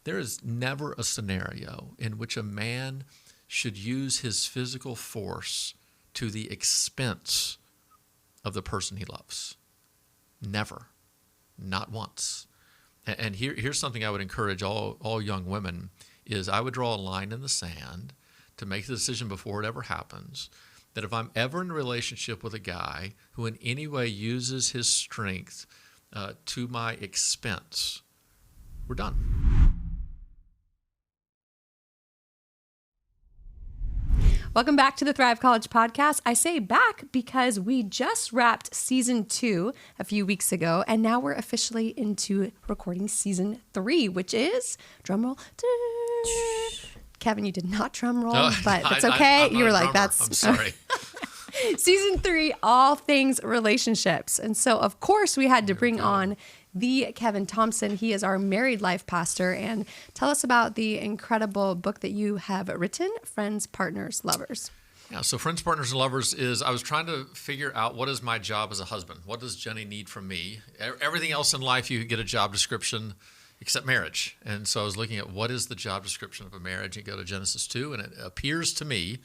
there is never a scenario in which a man should use his physical force to the expense of the person he loves. Never. Not once. And here's something I would encourage all young women is I would draw a line in the sand to make the decision before it ever happens that if I'm ever in a relationship with a guy who in any way uses his strength to my expense, we're done. Welcome back to the Thrive College podcast. I say back because we just wrapped season 2 a few weeks ago, and now we're officially into recording season 3, which is, drumroll, Kevin, you did not drum roll, but it's okay. You were like, that's... I'm sorry. Season 3, all things relationships. And so, of course, we had to bring on the Kevin Thompson. He is our married life pastor. And tell us about the incredible book that you have written, Friends, Partners, Lovers. Yeah, so Friends, Partners, and Lovers is, I was trying to figure out what is my job as a husband? What does Jenny need from me? Everything else in life, you could get a job description except marriage. And so I was looking at what is the job description of a marriage. You go to Genesis 2, and it appears to me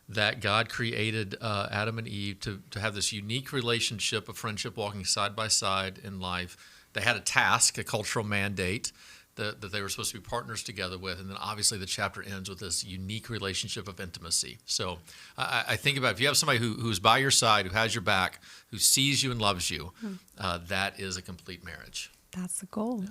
that God created Adam and Eve to have this unique relationship of friendship, walking side by side in life. They had a task, a cultural mandate that they were supposed to be partners together with. And then obviously the chapter ends with this unique relationship of intimacy. So I think about if you have somebody who's by your side, who has your back, who sees you and loves you, that is a complete marriage. That's the goal. Yeah.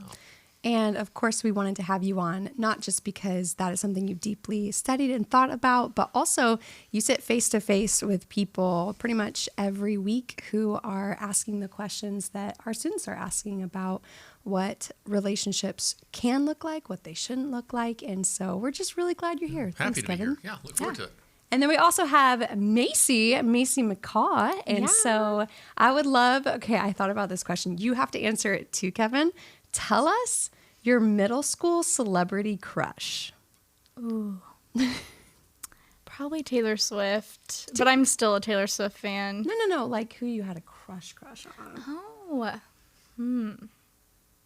And of course, we wanted to have you on, not just because that is something you've deeply studied and thought about, but also you sit face to face with people pretty much every week who are asking the questions that our students are asking about what relationships can look like, what they shouldn't look like. And so we're just really glad you're here. Happy Thanks, to be Kevin. here. Yeah, look forward to it. And then we also have Macy McCaw. And so I would love, okay, I thought about this question. You have to answer it too, Kevin. Tell us your middle school celebrity crush. Ooh. Probably Taylor Swift, but I'm still a Taylor Swift fan. No. Like who you had a crush on. Oh.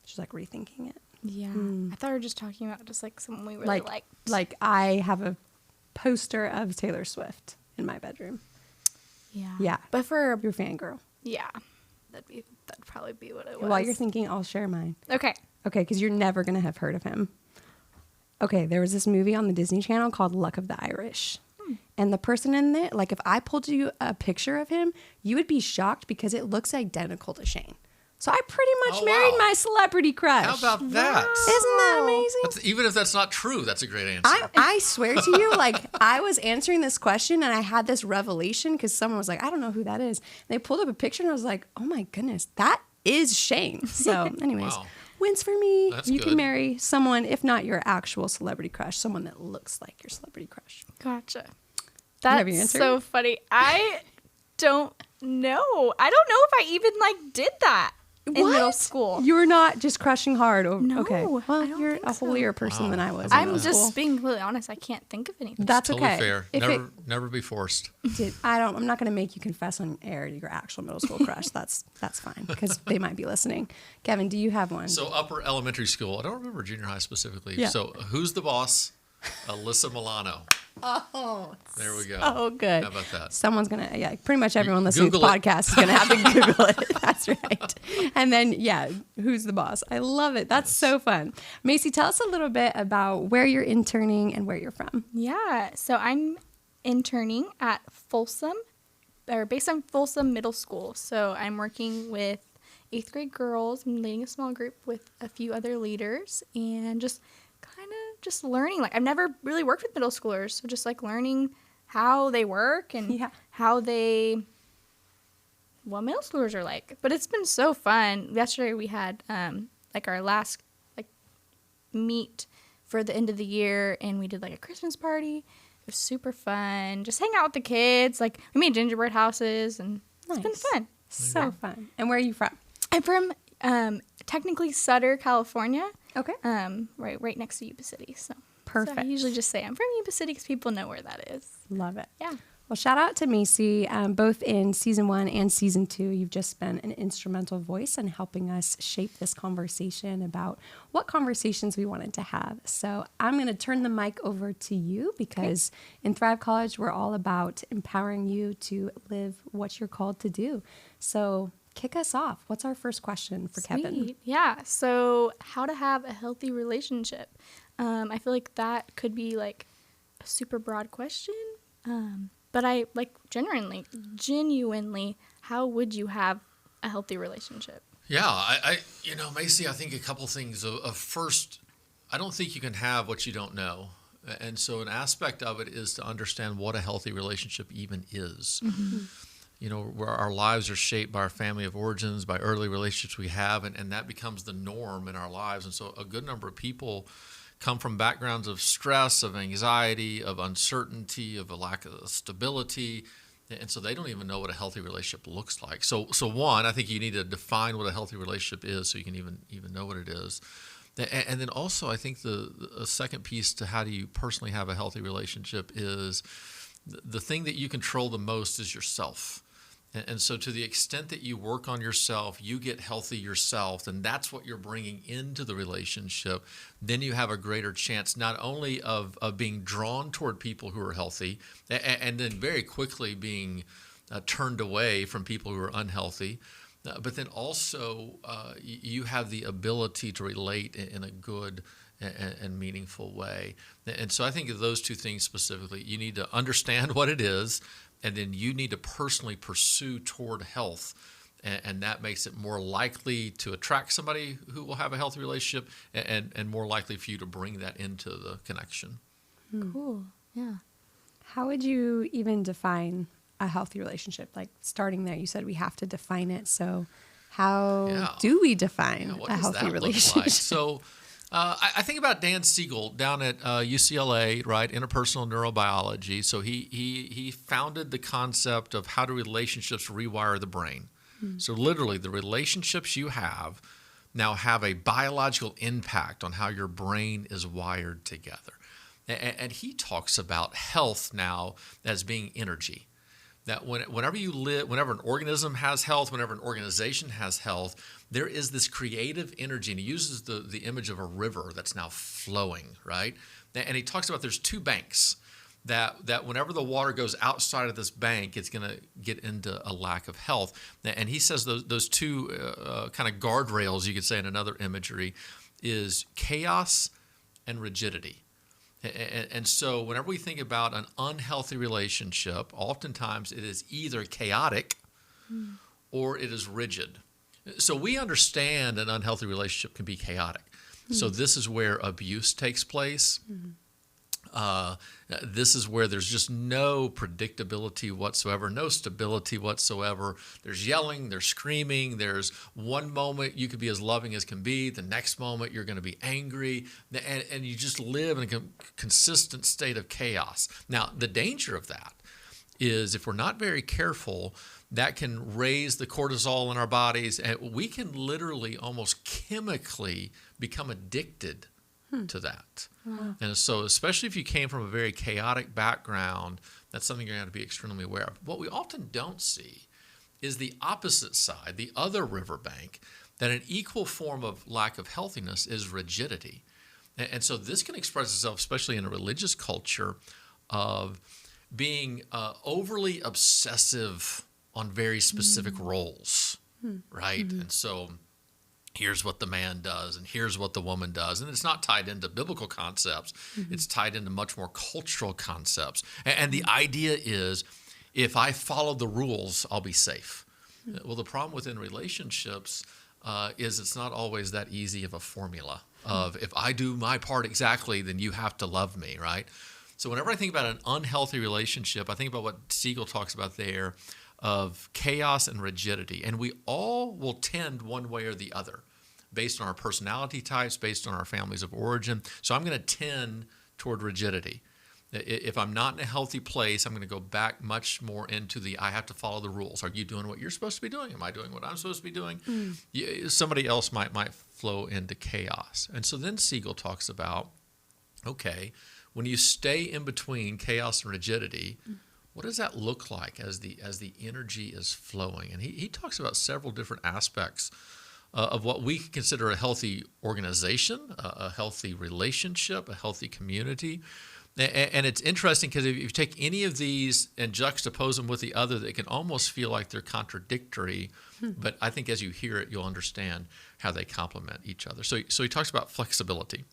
She's like rethinking it. Yeah. I thought we were just talking about just like someone we really liked. Like I have a poster of Taylor Swift in my bedroom. Yeah. Yeah. But for your fangirl. Yeah. That'd probably be what it was. While you're thinking, I'll share mine. Okay. Okay, because you're never going to have heard of him. Okay, there was this movie on the Disney Channel called Luck of the Irish. And the person in it, like if I pulled you a picture of him, you would be shocked because it looks identical to Shane. So I pretty much married my celebrity crush. How about that? Isn't that amazing? Even if that's not true, that's a great answer. I swear to you, like I was answering this question and I had this revelation because someone was like, I don't know who that is. And they pulled up a picture and I was like, oh my goodness, that is Shane. So anyways, wins for me. That's you good. can marry someone, if not your actual celebrity crush, someone that looks like your celebrity crush. Gotcha. That's so funny. I don't know. I don't know if I even did that in middle school. You were not just crushing hard. No, okay. Well, you're a so. holier person than I was. I'm just being completely honest. I can't think of anything. That's totally okay. fair. Never be forced. I'm not going to make you confess on air your actual middle school crush. That's fine because they might be listening. Kevin, do you have one? So upper elementary school. I don't remember junior high specifically. Yeah. So who's the boss? Alyssa Milano. Oh, there we go. Oh, good. How about that? Someone's gonna, pretty much everyone listening Google to the podcast is gonna have to Google it. That's right. And then, who's the boss? I love it. That's so fun. Macy, tell us a little bit about where you're interning and where you're from. Yeah, so I'm interning at based on Folsom Middle School. So I'm working with 8th grade girls. I'm leading a small group with a few other leaders and just learning. I've never really worked with middle schoolers, so just learning how they work and what middle schoolers are like. But it's been so fun. Yesterday we had our last meet for the end of the year, and we did a Christmas party. It was super fun. Just hang out with the kids. We made gingerbread houses, and it's been fun. So fun. And where are you from? I'm from technically Sutter, California. Okay. Right next to Yuba City. So perfect. So I usually just say I'm from Yuba City because people know where that is. Love it. Yeah. Well, shout out to Macy, both in season 1 and season 2. You've just been an instrumental voice in helping us shape this conversation about what conversations we wanted to have. So I'm going to turn the mic over to you because in Thrive College, we're all about empowering you to live what you're called to do. So kick us off. What's our first question for Kevin? Sweet. Yeah. So how to have a healthy relationship. I feel like that could be like a super broad question. But I like genuinely, how would you have a healthy relationship? Yeah, I Macy, I think a couple things. First, I don't think you can have what you don't know. And so an aspect of it is to understand what a healthy relationship even is. Mm-hmm. You know, where our lives are shaped by our family of origins, by early relationships we have, and that becomes the norm in our lives. And so a good number of people come from backgrounds of stress, of anxiety, of uncertainty, of a lack of stability, and so they don't even know what a healthy relationship looks like. So one, I think you need to define what a healthy relationship is so you can even know what it is. And then also, I think the second piece to how do you personally have a healthy relationship is the thing that you control the most is yourself. And so to the extent that you work on yourself, you get healthy yourself, and that's what you're bringing into the relationship, then you have a greater chance not only of being drawn toward people who are healthy and then very quickly being turned away from people who are unhealthy, but then also you have the ability to relate in a good and meaningful way. And so I think of those two things specifically. You need to understand what it is, and then you need to personally pursue toward health. And that makes it more likely to attract somebody who will have a healthy relationship and more likely for you to bring that into the connection. Cool. Yeah. How would you even define a healthy relationship? Like starting there, you said we have to define it. So how do we define a healthy relationship? Like? So I think about Dan Siegel down at UCLA, right? Interpersonal neurobiology. So he founded the concept of how do relationships rewire the brain. So literally, the relationships you have now have a biological impact on how your brain is wired together. And he talks about health now as being energy. That whenever you live, whenever an organism has health, whenever an organization has health, there is this creative energy, and he uses the image of a river that's now flowing, right? And he talks about there's two banks that whenever the water goes outside of this bank, it's going to get into a lack of health. And he says those two kind of guardrails, you could say in another imagery, is chaos and rigidity. And so whenever we think about an unhealthy relationship, oftentimes it is either chaotic or it is rigid. So we understand an unhealthy relationship can be chaotic. So this is where abuse takes place. This is where there's just no predictability whatsoever, no stability whatsoever. There's yelling, there's screaming, there's one moment you could be as loving as can be, the next moment you're going to be angry, and you just live in a consistent state of chaos. Now, the danger of that is if we're not very careful, that can raise the cortisol in our bodies, and we can literally almost chemically become addicted to that. Wow. And so especially if you came from a very chaotic background, that's something you're going to have to be extremely aware of. What we often don't see is the opposite side, the other riverbank, that an equal form of lack of healthiness is rigidity. And so this can express itself, especially in a religious culture, of being overly obsessive on very specific roles, right? And so here's what the man does, and here's what the woman does. And it's not tied into biblical concepts. It's tied into much more cultural concepts. And the idea is, if I follow the rules, I'll be safe. Well, the problem within relationships is it's not always that easy of a formula of if I do my part exactly, then you have to love me, right? So whenever I think about an unhealthy relationship, I think about what Siegel talks about there of chaos and rigidity. And we all will tend one way or the other based on our personality types, based on our families of origin. So I'm going to tend toward rigidity. If I'm not in a healthy place, I'm going to go back much more into I have to follow the rules. Are you doing what you're supposed to be doing? Am I doing what I'm supposed to be doing? Somebody else might flow into chaos. And so then Siegel talks about, okay, when you stay in between chaos and rigidity, what does that look like as the energy is flowing? And he talks about several different aspects of what we consider a healthy organization, a healthy relationship, a healthy community. And it's interesting because if you take any of these and juxtapose them with the other, they can almost feel like they're contradictory. But I think as you hear it, you'll understand how they complement each other. So he talks about flexibility.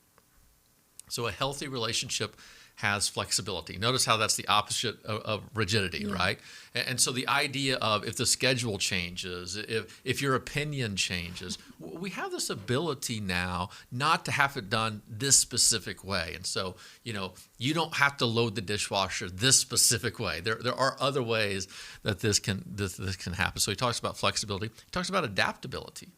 So a healthy relationship has flexibility. Notice how that's the opposite of rigidity, right? And so the idea of if the schedule changes, if your opinion changes, we have this ability now not to have it done this specific way. And so, you don't have to load the dishwasher this specific way. There are other ways that this can happen. So he talks about flexibility. He talks about adaptability.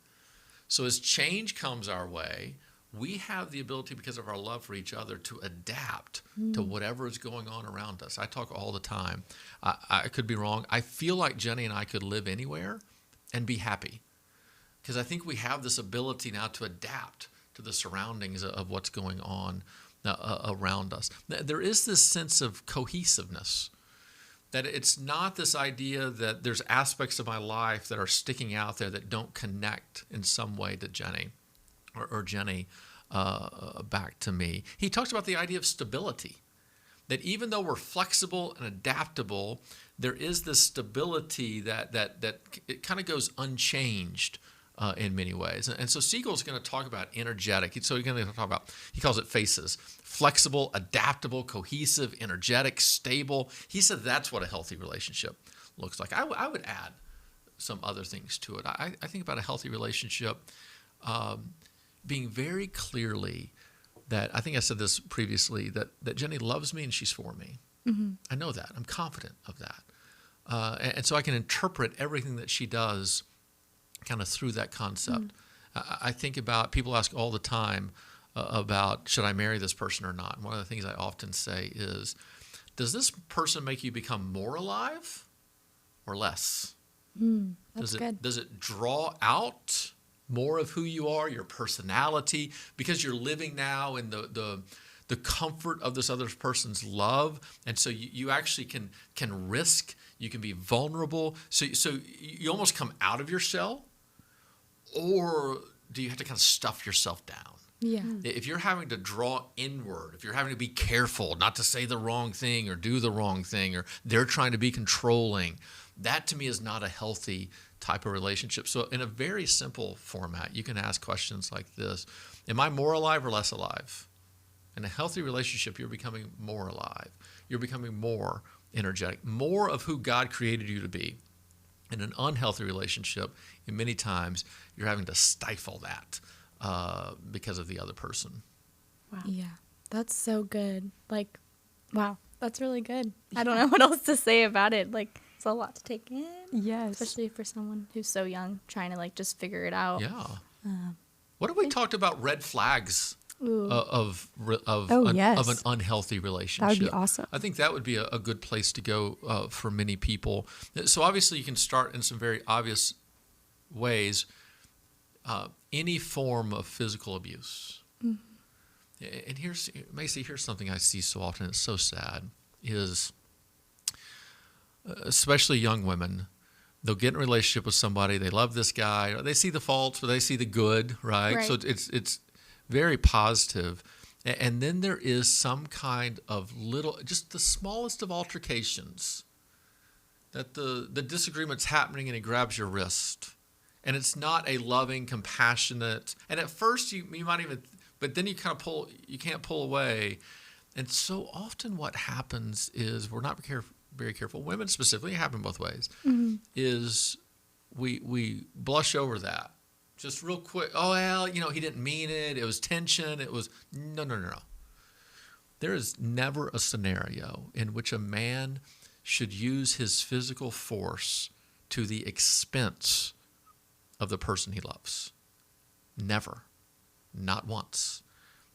So as change comes our way, we have the ability, because of our love for each other, to adapt to whatever is going on around us. I talk all the time. I could be wrong. I feel like Jenny and I could live anywhere and be happy, because I think we have this ability now to adapt to the surroundings of what's going on around us. There is this sense of cohesiveness, that it's not this idea that there's aspects of my life that are sticking out there that don't connect in some way to Jenny. Or Jenny back to me. He talks about the idea of stability, that even though we're flexible and adaptable, there is this stability that it kind of goes unchanged in many ways. And so Siegel's going to talk about energetic. So he's going to talk about, he calls it phases: flexible, adaptable, cohesive, energetic, stable. He said that's what a healthy relationship looks like. I would add some other things to it. I think about a healthy relationship being very clearly that, I think I said this previously, that Jenny loves me and she's for me. Mm-hmm. I know that. I'm confident of that. And so I can interpret everything that she does kind of through that concept. I think about, people ask all the time about, should I marry this person or not? And one of the things I often say is, does this person make you become more alive or less? That's good. Does it draw out more of who you are, your personality, because you're living now in the comfort of this other person's love, and so you actually can risk, you can be vulnerable, so you almost come out of your shell, or do you have to kind of stuff yourself down? Yeah. If you're having to draw inward, if you're having to be careful not to say the wrong thing or do the wrong thing, or they're trying to be controlling, that to me is not a healthy type of relationship. So in a very simple format, you can ask questions like this: am I more alive or less alive? In a healthy relationship, you're becoming more alive. You're becoming more energetic, more of who God created you to be. In an unhealthy relationship, and many times you're having to stifle that because of the other person. Wow. Yeah, that's so good. Like, wow, that's really good. I don't know what else to say about it. Like, it's a lot to take in. Yes. Especially for someone who's so young, trying to, like, just figure it out. Yeah. What have we talked about red flags of an unhealthy relationship? That would be awesome. I think that would be a good place to go for many people. So obviously you can start in some very obvious ways. Any form of physical abuse. Mm-hmm. And Macy, here's something I see so often, it's so sad, is especially young women, they'll get in a relationship with somebody, they love this guy, they see the faults, but they see the good, right? So it's very positive. And then there is some kind of just the smallest of altercations, that the disagreement's happening and he grabs your wrist. And it's not a loving, compassionate, and at first you might even, but then you can't pull away. And so often what happens is, we're not very careful, women specifically, it happens both ways, is we blush over that. Just real quick, oh, well, he didn't mean it, it was tension, it was, no. There is never a scenario in which a man should use his physical force to the expense of the person he loves. Never. Not once.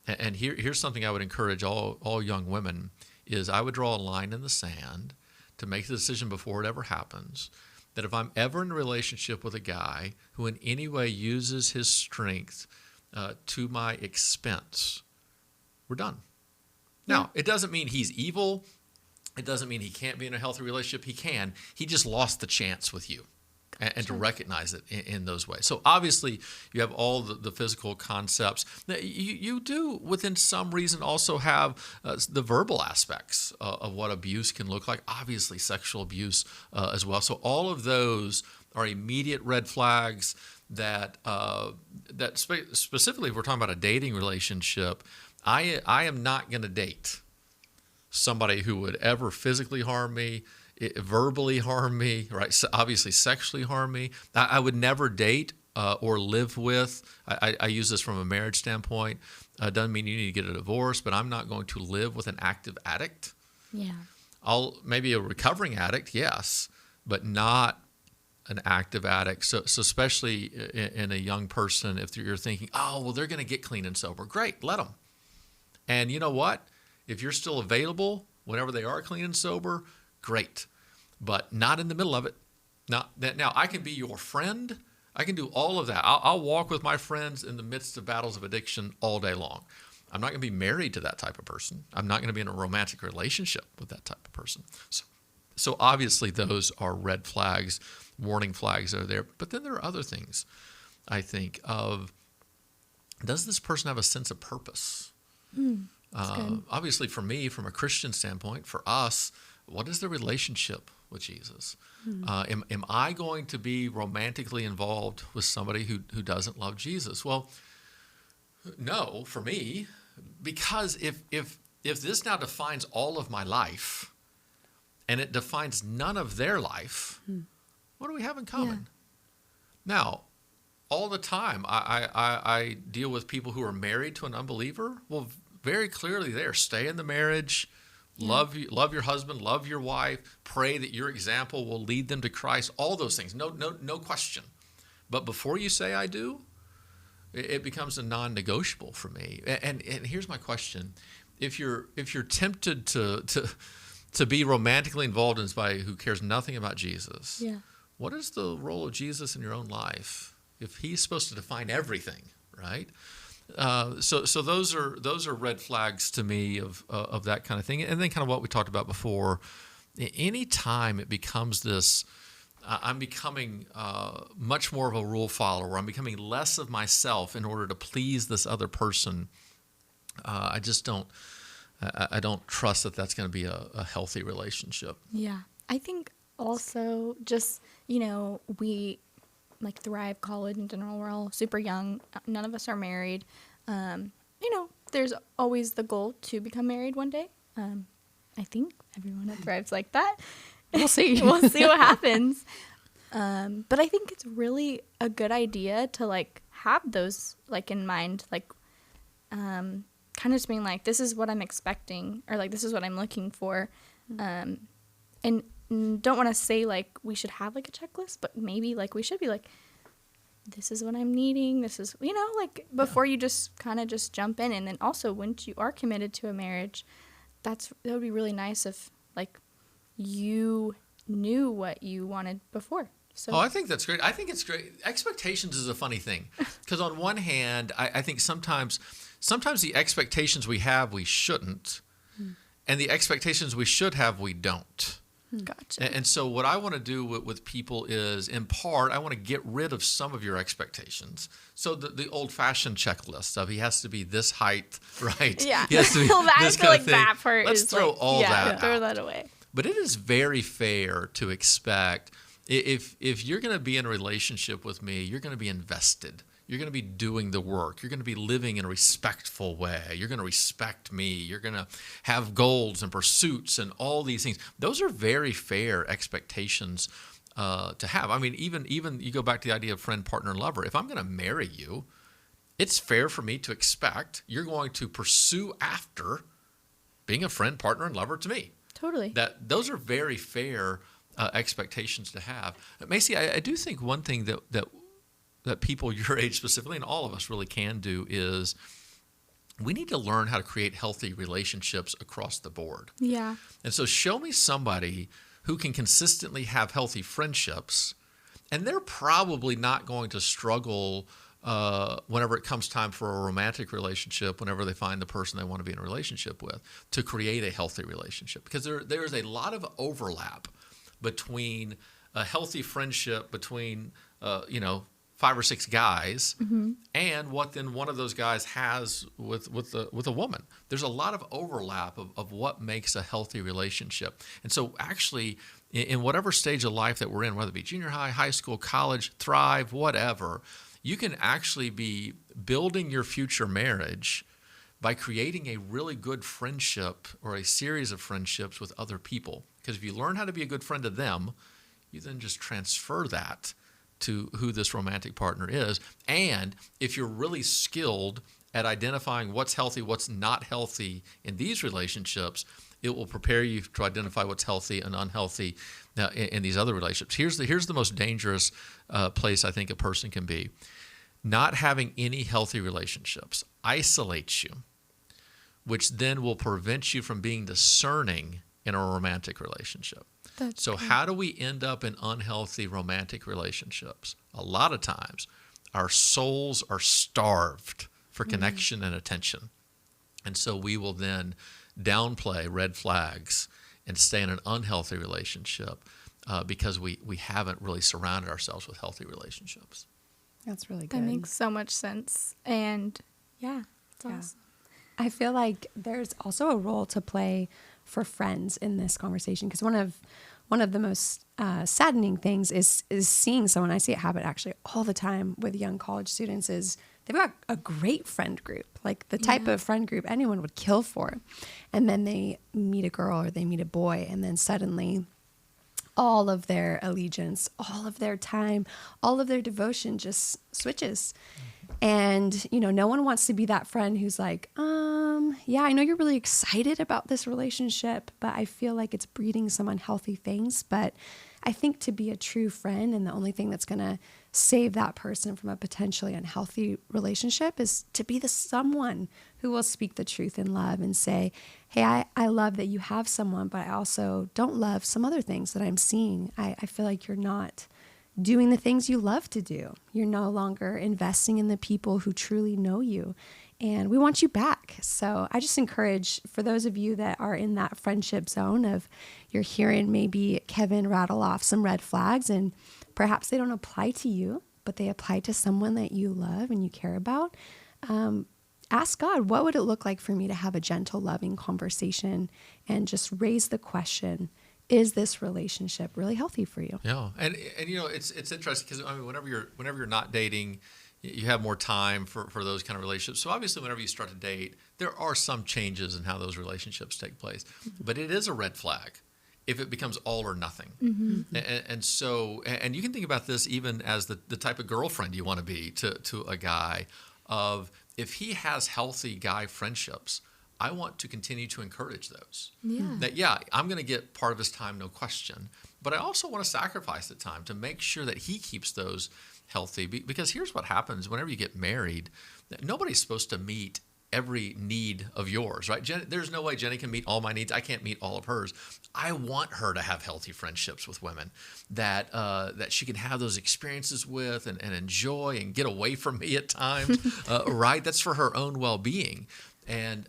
And here's something I would encourage all young women, is I would draw a line in the sand to make the decision before it ever happens, that if I'm ever in a relationship with a guy who in any way uses his strength to my expense, we're done. Now, it doesn't mean he's evil. It doesn't mean he can't be in a healthy relationship. He can. He just lost the chance with you. And to recognize it in those ways. So obviously, you have all the physical concepts. Now, you do, within some reason, also have the verbal aspects of what abuse can look like. Obviously, sexual abuse as well. So all of those are immediate red flags that specifically, if we're talking about a dating relationship, I am not going to date somebody who would ever physically harm me, verbally harm me, right? So obviously sexually harm me. I would never date or live with. I use this from a marriage standpoint. Doesn't mean you need to get a divorce, but I'm not going to live with an active addict. Yeah. I'll maybe a recovering addict, yes, but not an active addict. So especially in a young person, if you're thinking, oh, well, they're going to get clean and sober. Great, let them. And you know what? If you're still available whenever they are clean and sober, great. But not in the middle of it. Now, I can be your friend. I can do all of that. I'll walk with my friends in the midst of battles of addiction all day long. I'm not going to be married to that type of person. I'm not going to be in a romantic relationship with that type of person. So obviously those are red flags, warning flags are there. But then there are other things, I think, of does this person have a sense of purpose? Obviously for me, from a Christian standpoint, for us, what is the relationship with Jesus? Am I going to be romantically involved with somebody who doesn't love Jesus? Well, no, for me, because if this now defines all of my life and it defines none of their life, what do we have in common? Yeah. Now, all the time, I deal with people who are married to an unbeliever. Well, very clearly there, stay in the marriage. Yeah. Love your husband, love your wife, pray that your example will lead them to Christ, all those things, no question. But before you say I do, it becomes a non-negotiable for me. And here's my question. If you're tempted to be romantically involved in somebody who cares nothing about Jesus, yeah, what is the role of Jesus in your own life? If he's supposed to define everything, right? So those are red flags to me of that kind of thing. And then kind of what we talked about before, anytime it becomes this, I'm becoming much more of a rule follower. I'm becoming less of myself in order to please this other person. I just don't trust that that's going to be a healthy relationship. Yeah. I think also just, we like Thrive College in general, we're all super young. None of us are married. There's always the goal to become married one day. I think everyone at Thrive's like that. We'll see. We'll see what happens. But I think it's really a good idea to like have those like in mind, like kind of just being like, this is what I'm expecting, or like this is what I'm looking for. And don't want to say like we should have like a checklist, but maybe like we should be like, this is what I'm needing. This is, like before you just kind of just jump in. And then also once you are committed to a marriage, that would be really nice if like you knew what you wanted before. So. Oh, I think that's great. I think it's great. Expectations is a funny thing because on one hand, I think sometimes the expectations we have, we shouldn't. And the expectations we should have, we don't. Gotcha. And so what I want to do with people is, in part, I want to get rid of some of your expectations. So the old-fashioned checklist of he has to be this height, right? Yeah. He has to be this kind of thing. That part Let's throw all that out. Throw that away. But it is very fair to expect, if you're going to be in a relationship with me, you're going to be invested. You're going to be doing the work. You're going to be living in a respectful way. You're going to respect me. You're going to have goals and pursuits and all these things. Those are very fair expectations to have. I mean, even you go back to the idea of friend, partner, and lover. If I'm going to marry you, it's fair for me to expect you're going to pursue after being a friend, partner, and lover to me. Totally. Those are very fair expectations to have. Macy, I do think one thing that people your age specifically, and all of us really can do, is we need to learn how to create healthy relationships across the board. Yeah. And so show me somebody who can consistently have healthy friendships, and they're probably not going to struggle whenever it comes time for a romantic relationship, whenever they find the person they want to be in a relationship with, to create a healthy relationship. Because there's a lot of overlap between a healthy friendship between, 5 or 6 guys, and what then one of those guys has with a woman. There's a lot of overlap of what makes a healthy relationship. And so actually, in whatever stage of life that we're in, whether it be junior high, high school, college, Thrive, whatever, you can actually be building your future marriage by creating a really good friendship or a series of friendships with other people. Because if you learn how to be a good friend to them, you then just transfer that to who this romantic partner is. And if you're really skilled at identifying what's healthy, what's not healthy in these relationships, it will prepare you to identify what's healthy and unhealthy in these other relationships. Here's the most dangerous place I think a person can be. Not having any healthy relationships isolates you, which then will prevent you from being discerning in a romantic relationship. So how do we end up in unhealthy romantic relationships? A lot of times, our souls are starved for connection and attention. And so we will then downplay red flags and stay in an unhealthy relationship because we haven't really surrounded ourselves with healthy relationships. That's really good. That makes so much sense. And yeah, it's awesome. I feel like there's also a role to play for friends in this conversation, because one of the most saddening things is seeing someone. I see it happen actually all the time with young college students. Is they've got a great friend group, like the type of friend group anyone would kill for, and then they meet a girl or they meet a boy, and then suddenly all of their allegiance, all of their time, all of their devotion just switches. And, no one wants to be that friend who's like, yeah, I know you're really excited about this relationship, but I feel like it's breeding some unhealthy things. But I think to be a true friend, and the only thing that's going to save that person from a potentially unhealthy relationship, is to be the someone who will speak the truth in love and say, hey, I love that you have someone, but I also don't love some other things that I'm seeing. I feel like you're not doing the things you love to do. You're no longer investing in the people who truly know you, and we want you back. So I just encourage, for those of you that are in that friendship zone of you're hearing maybe Kevin rattle off some red flags, and perhaps they don't apply to you, but they apply to someone that you love and you care about. Ask God, what would it look like for me to have a gentle, loving conversation and just raise the question, is this relationship really healthy for you? Yeah, and it's interesting because whenever you're not dating, you have more time for those kind of relationships. So obviously, whenever you start to date, there are some changes in how those relationships take place. But it is a red flag if it becomes all or nothing. And so you can think about this even as the type of girlfriend you want to be to a guy. Of if he has healthy guy friendships, I want to continue to encourage those. That, I'm going to get part of his time, no question. But I also want to sacrifice the time to make sure that he keeps those healthy. Because here's what happens whenever you get married. Nobody's supposed to meet every need of yours, right? There's no way Jenny can meet all my needs. I can't meet all of hers. I want her to have healthy friendships with women that she can have those experiences with and enjoy and get away from me at times, right? That's for her own well-being. And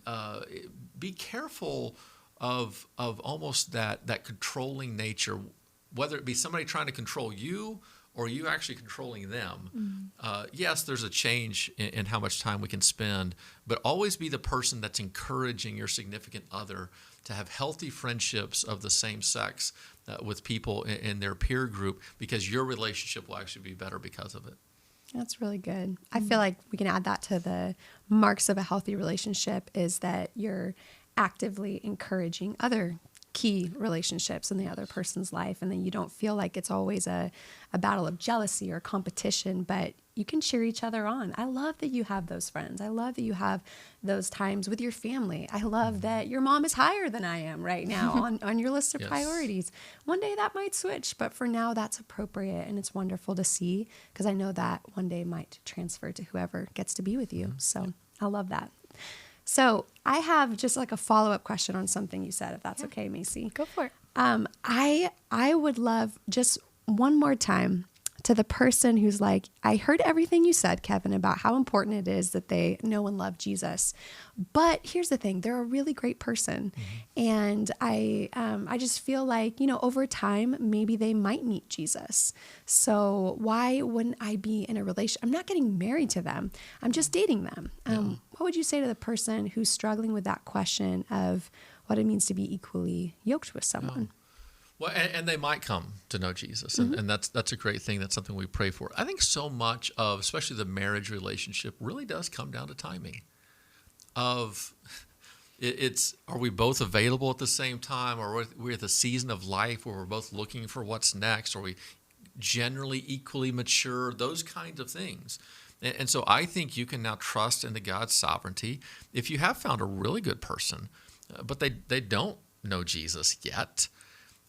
be careful of almost that controlling nature, whether it be somebody trying to control you or you actually controlling them. Yes, there's a change in how much time we can spend, but always be the person that's encouraging your significant other to have healthy friendships of the same sex with people in their peer group, because your relationship will actually be better because of it. That's really good. I feel like we can add that to the marks of a healthy relationship, is that you're actively encouraging other key relationships in the other person's life. And then you don't feel like it's always a battle of jealousy or competition, but you can cheer each other on. I love that you have those friends. I love that you have those times with your family. I love that your mom is higher than I am right now on your list of priorities. One day that might switch, but for now that's appropriate. And it's wonderful to see, because I know that one day might transfer to whoever gets to be with you. So I love that. So I have just like a follow-up question on something you said, if that's okay, Macy. Go for it. I would love just one more time to the person who's like, I heard everything you said, Kevin, about how important it is that they know and love Jesus. But here's the thing, they're a really great person. And I just feel like, over time, maybe they might meet Jesus. So why wouldn't I be in a relationship? I'm not getting married to them. I'm just dating them. What would you say to the person who's struggling with that question of what it means to be equally yoked with someone? Well, and they might come to know Jesus, and that's a great thing. That's something we pray for. I think so much of, especially the marriage relationship, really does come down to timing. Are we both available at the same time, or we're at the season of life where we're both looking for what's next? Are we generally equally mature? Those kinds of things. And so I think you can now trust into God's sovereignty. If you have found a really good person, but they don't know Jesus yet,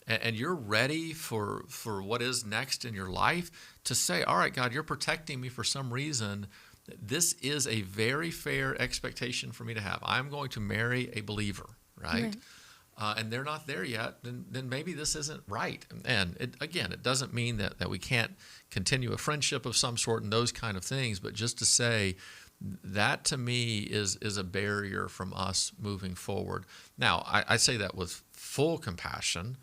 and you're ready for what is next in your life, to say, all right, God, you're protecting me for some reason. This is a very fair expectation for me to have. I'm going to marry a believer, right? And they're not there yet, then maybe this isn't right. And it doesn't mean that we can't continue a friendship of some sort and those kind of things, but just to say that to me is a barrier from us moving forward. Now, I say that with full compassion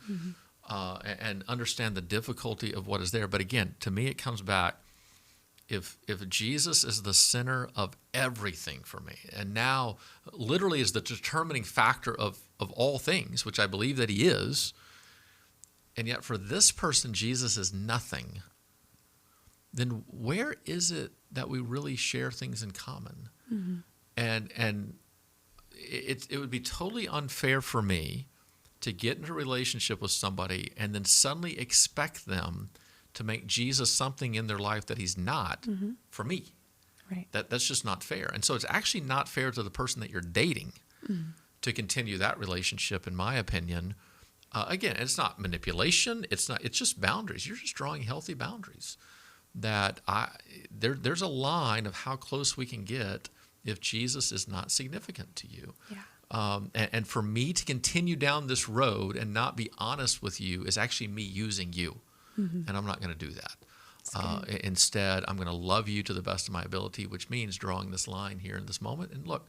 and understand the difficulty of what is there. But again, to me, it comes back, if Jesus is the center of everything for me, and now literally is the determining factor of all things, which I believe that he is, and yet for this person, Jesus is nothing, then where is it that we really share things in common? And it would be totally unfair for me to get into a relationship with somebody and then suddenly expect them to make Jesus something in their life that he's not for me. Right. That's just not fair. And so it's actually not fair to the person that you're dating to continue that relationship, in my opinion. Again, it's not manipulation. It's just boundaries. You're just drawing healthy boundaries. There's a line of how close we can get if Jesus is not significant to you. And for me to continue down this road and not be honest with you is actually me using you. And I'm not going to do that. Instead, I'm going to love you to the best of my ability, which means drawing this line here in this moment. And look,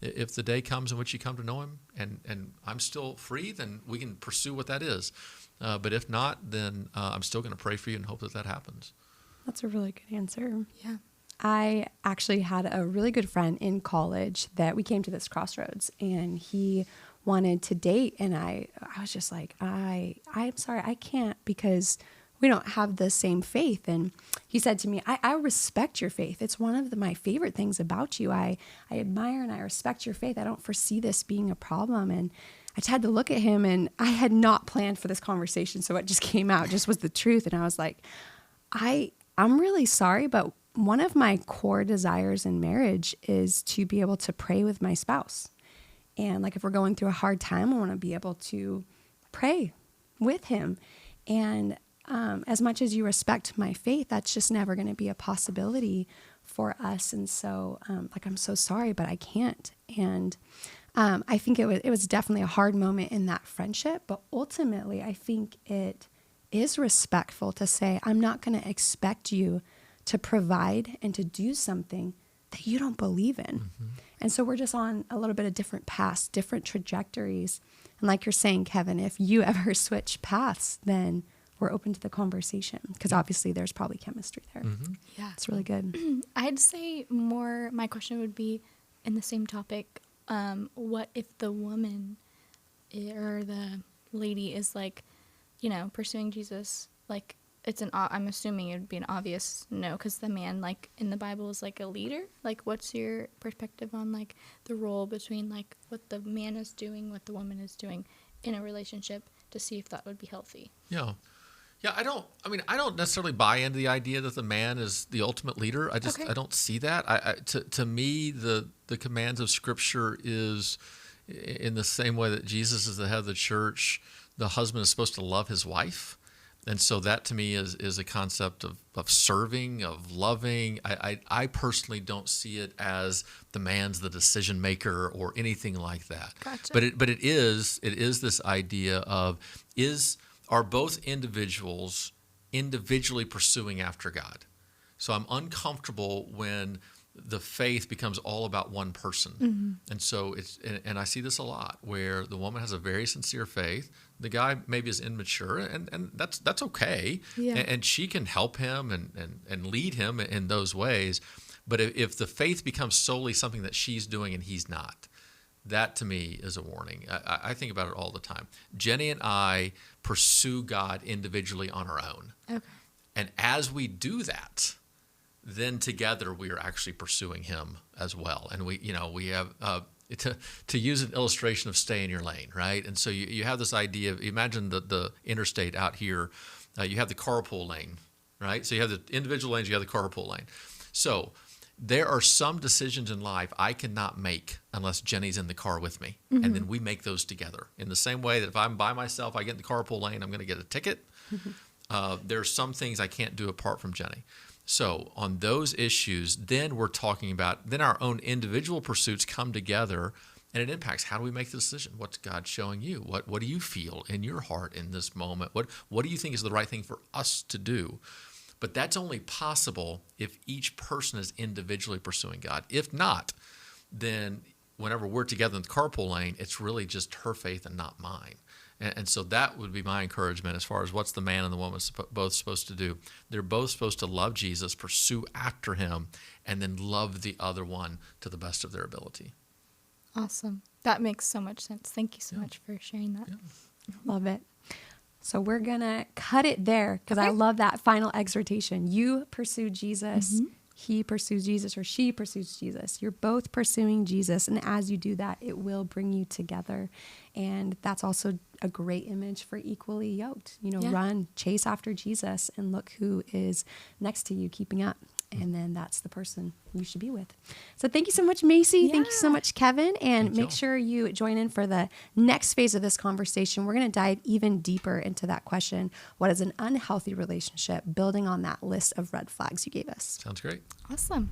if the day comes in which you come to know him and I'm still free, then we can pursue what that is. But if not, then I'm still going to pray for you and hope that happens. That's a really good answer. Yeah. I actually had a really good friend in college that we came to this crossroads, and he wanted to date. And I was just like, I'm sorry, I can't, because we don't have the same faith. And he said to me, I respect your faith. It's one of my favorite things about you. I admire and I respect your faith. I don't foresee this being a problem. And I just had to look at him, and I had not planned for this conversation. So what just came out just was the truth. And I was like, I'm really sorry, but one of my core desires in marriage is to be able to pray with my spouse. And like, if we're going through a hard time, I want to be able to pray with him. And as much as you respect my faith, that's just never going to be a possibility for us. And so, I'm so sorry, but I can't. And I think it was definitely a hard moment in that friendship, but ultimately, I think it is respectful to say, I'm not going to expect you to provide and to do something that you don't believe in. And so we're just on a little bit of different paths, different trajectories. And like you're saying, Kevin, if you ever switch paths, then we're open to the conversation, because obviously there's probably chemistry there. Yeah. It's really good. I'd say my question would be in the same topic. What if the woman or the lady is pursuing Jesus, I'm assuming it would be an obvious no, because the man, in the Bible, is a leader. What's your perspective on the role between what the man is doing, what the woman is doing in a relationship, to see if that would be healthy? Yeah, I don't necessarily buy into the idea that the man is the ultimate leader. I don't see that. To me, the commands of Scripture is in the same way that Jesus is the head of the church. The husband is supposed to love his wife. And so that to me is a concept of serving, of loving. I personally don't see it as the man's the decision maker or anything like that. Gotcha. But it is this idea of, are both individuals individually pursuing after God. So I'm uncomfortable when the faith becomes all about one person. And so and I see this a lot where the woman has a very sincere faith. The guy maybe is immature, and that's okay. Yeah. And she can help him and lead him in those ways. But if the faith becomes solely something that she's doing and he's not, that to me is a warning. I think about it all the time. Jenny and I pursue God individually on our own. Okay. And as we do that, then together we are actually pursuing him as well. And we have, to use an illustration of stay in your lane, right? And so you have this idea of, imagine the interstate out here, you have the carpool lane, right? So you have the individual lanes, you have the carpool lane. So there are some decisions in life I cannot make unless Jenny's in the car with me. And then we make those together. In the same way that if I'm by myself, I get in the carpool lane, I'm going to get a ticket. There are some things I can't do apart from Jenny. So on those issues, then we're talking about, then our own individual pursuits come together, and it impacts how do we make the decision? What's God showing you? What do you feel in your heart in this moment? What do you think is the right thing for us to do? But that's only possible if each person is individually pursuing God. If not, then whenever we're together in the carpool lane, it's really just her faith and not mine. And so that would be my encouragement as far as what's the man and the woman both supposed to do. They're both supposed to love Jesus, pursue after him, and then love the other one to the best of their ability. Awesome. That makes so much sense. Thank you so much for sharing that. Yeah. Love it. So we're going to cut it there because I Okay. love that final exhortation. You pursue Jesus. He pursues Jesus, or she pursues Jesus. You're both pursuing Jesus. And as you do that, it will bring you together. And that's also a great image for equally yoked. Yeah. Run, chase after Jesus, and look who is next to you, keeping up. And then that's the person you should be with. So thank you so much, Macy. Thank you so Yeah. much, Kevin. And Thank make y'all. sure you join in for the next phase of this conversation. We're going to dive even deeper into that question. What is an unhealthy relationship? Building on that list of red flags you gave us. Sounds great. Awesome.